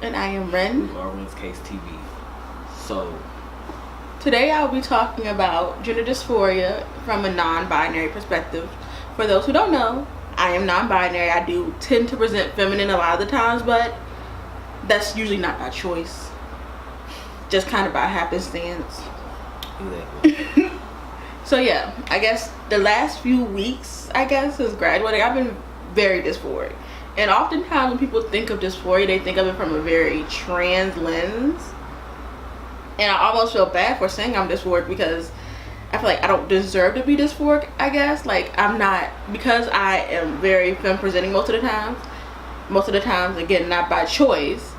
And I am Ren. We are Ren'sKaseTV. So, today I'll be talking about gender dysphoria from a non-binary perspective. For those who don't know, I am non-binary. I do tend to present feminine a lot of the times, but that's usually not by choice. Just kind of by happenstance. Exactly. So yeah, I guess the last few weeks, since graduating, I've been very dysphoric. And oftentimes when people think of dysphoria, they think of it from a very trans lens. And I almost feel bad for saying I'm dysphoric because I feel like I don't deserve to be dysphoric, I guess. Like, I'm not, because I am very femme presenting most of the times, again, not by choice,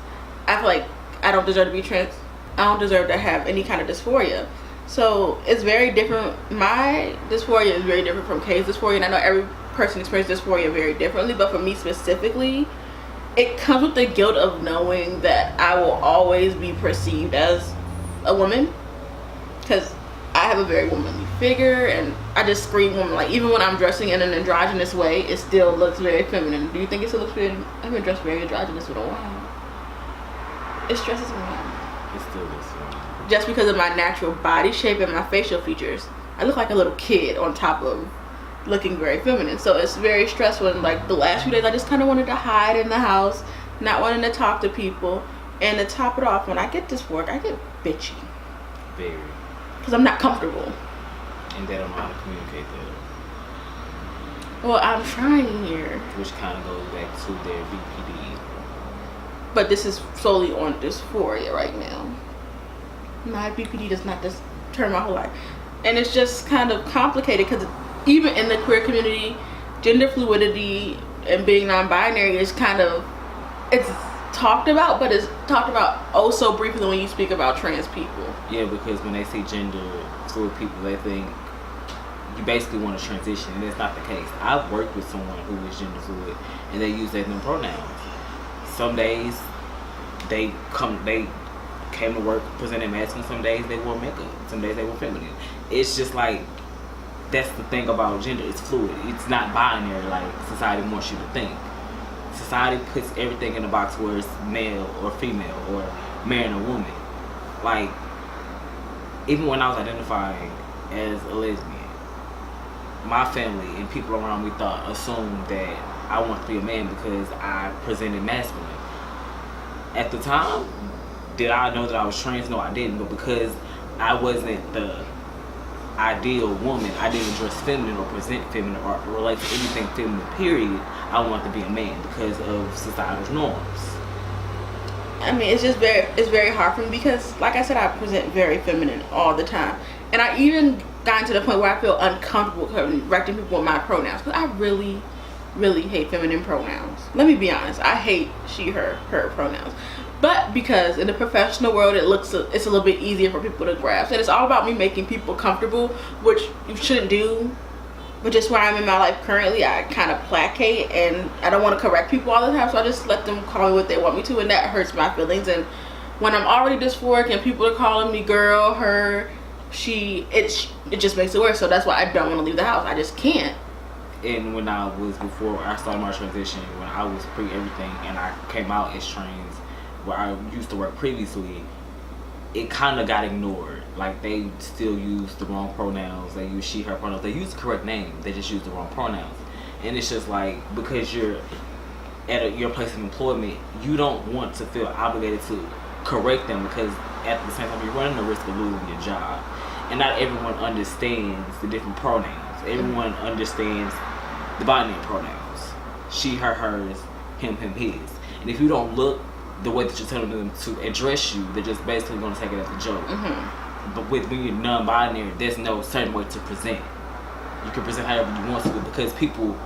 I feel like I don't deserve to be trans. I don't deserve to have any kind of dysphoria. So it's very different. My dysphoria is very different from Kay's dysphoria, and I know every person experiences dysphoria very differently, but for me specifically, it comes with the guilt of knowing that I will always be perceived as a woman, because I have a very womanly figure and I just scream woman. Like, even when I'm dressing in an androgynous way, it still looks very feminine. Do you think it still looks very? I've been dressed very androgynous for a while. It stresses me out. It still is. Just because of my natural body shape and my facial features, I look like a little kid on top of looking very feminine. So it's very stressful. And like the last few days, I just kind of wanted to hide in the house, not wanting to talk to people. And to top it off, when I get dysphoric, I get bitchy. Very. Because I'm not comfortable. And they don't know how to communicate that. Well, I'm trying here. Which kind of goes back to their BPD. But this is solely on dysphoria right now. My BPD does not just turn my whole life. And it's just kind of complicated because even in the queer community, gender fluidity and being non-binary is kind of, it's talked about, but it's talked about oh so briefly when you speak about trans people. Yeah, because when they see gender fluid people, they think you basically want to transition, and that's not the case. I've worked with someone who is gender fluid, and they use them pronouns. Some days they came to work presenting masculine, some days they wore makeup, some days they were feminine. It's just like, that's the thing about gender, it's fluid. It's not binary like society wants you to think. Society puts everything in a box where it's male or female or man or woman. Like, even when I was identifying as a lesbian, my family and people around me assumed that I wanted to be a man because I presented masculine. At the time, did I know that I was trans? No, I didn't. But because I wasn't the ideal woman, I didn't dress feminine or present feminine or relate to anything feminine, period, I wanted to be a man because of societal norms. I mean, it's very hard for me because, like I said, I present very feminine all the time. And I even gotten to the point where I feel uncomfortable correcting people with my pronouns because I really, really hate feminine pronouns. Let me be honest. I hate she, her pronouns. But because in the professional world, it's a little bit easier for people to grasp. And it's all about me making people comfortable, which you shouldn't do. But just where I'm in my life currently, I kind of placate and I don't want to correct people all the time. So I just let them call me what they want me to, and that hurts my feelings. And when I'm already dysphoric and people are calling me girl, her, she, it just makes it worse. So that's why I don't want to leave the house. I just can't. And before I started my transition, when I was pre-everything and I came out as trans, where I used to work previously, it kind of got ignored. Like, they still use the wrong pronouns. They use she, her pronouns. They use the correct name. They just use the wrong pronouns. And it's just like, because you're at your place of employment, you don't want to feel obligated to correct them because at the same time you're running the risk of losing your job. And not everyone understands the different pronouns. Everyone understands the binary pronouns. She, her, hers, him, his. And if you don't look the way that you're telling them to address you, they're just basically going to take it as a joke. Mm-hmm. But when you're non-binary, there's no certain way to present. You can present however you want to, because people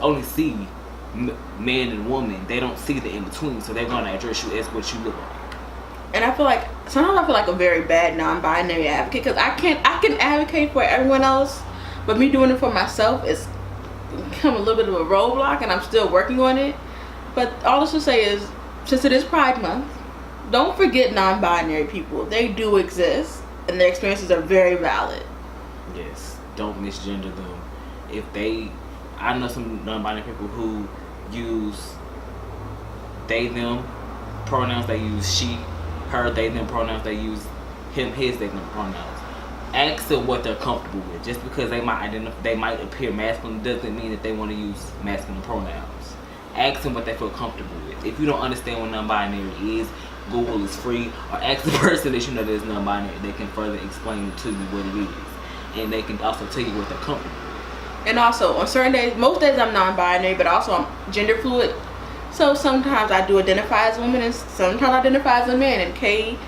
only see man and woman. They don't see the in-between, so they're going to address you as what you look like. And I feel like, sometimes I feel like a very bad non-binary advocate, because I can advocate for everyone else, but me doing it for myself is become a little bit of a roadblock, and I'm still working on it. But all this to say is, since it is Pride Month, don't forget non-binary people. They do exist, and their experiences are very valid. Yes, don't misgender them. I know some non-binary people who use they, them pronouns, they use she, her, they, them pronouns, they use him, his, they, them pronouns. Ask them what they're comfortable with. Just because they might appear masculine doesn't mean that they want to use masculine pronouns. Ask them what they feel comfortable with. If you don't understand what non-binary is, Google is free, or ask the person that you know that is non-binary. They can further explain to you what it is, and they can also tell you what they're comfortable with. And also, on certain days, most days I'm non-binary, but also I'm gender fluid. So sometimes I do identify as a woman, and sometimes I identify as a man. And Kay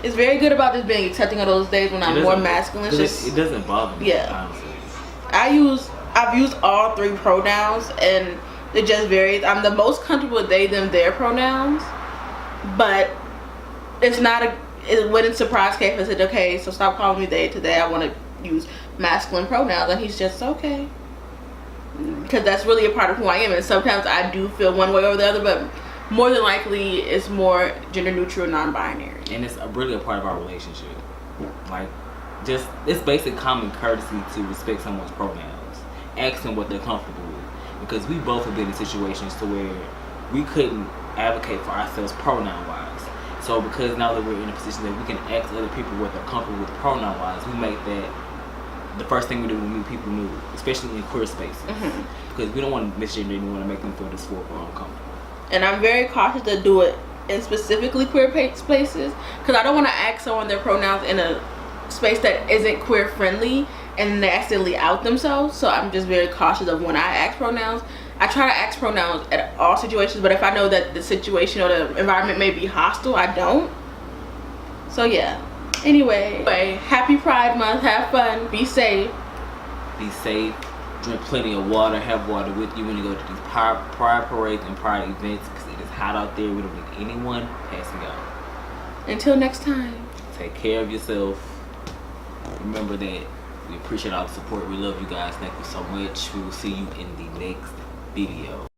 is very good about just being accepting of those days when I'm more masculine. It doesn't bother me. Yeah. Honestly. I've used all three pronouns, and it just varies. I'm the most comfortable with they, them, their pronouns, but it wouldn't surprise Kay if I said, okay, so stop calling me they today. I want to use masculine pronouns, and he's just okay, because that's really a part of who I am. And sometimes I do feel one way or the other, but more than likely it's more gender neutral, non-binary, and it's really a part of our relationship. Like, just it's basic common courtesy to respect someone's pronouns. Ask them what they're comfortable with, because we both have been in situations to where we couldn't advocate for ourselves pronoun wise. So because now that we're in a position that we can ask other people what they're comfortable with pronoun wise, we make that the first thing we do when we meet people new, especially in queer spaces, because we don't want to misgender anyone, we want to make them feel dysphoric or uncomfortable. And I'm very cautious to do it in specifically queer places, because I don't want to ask someone their pronouns in a space that isn't queer friendly and they accidentally out themselves. So I'm just very cautious of when I ask pronouns. I try to ask pronouns at all situations, but if I know that the situation or the environment may be hostile, I don't. So yeah. Anyway, happy Pride Month. Have fun. Be safe. Be safe. Drink plenty of water. Have water with you when you go to these pride parades and pride events, because it is hot out there. We don't need anyone passing out. Until next time. Take care of yourself. Remember that we appreciate all the support. We love you guys. Thank you so much. We will see you in the next video.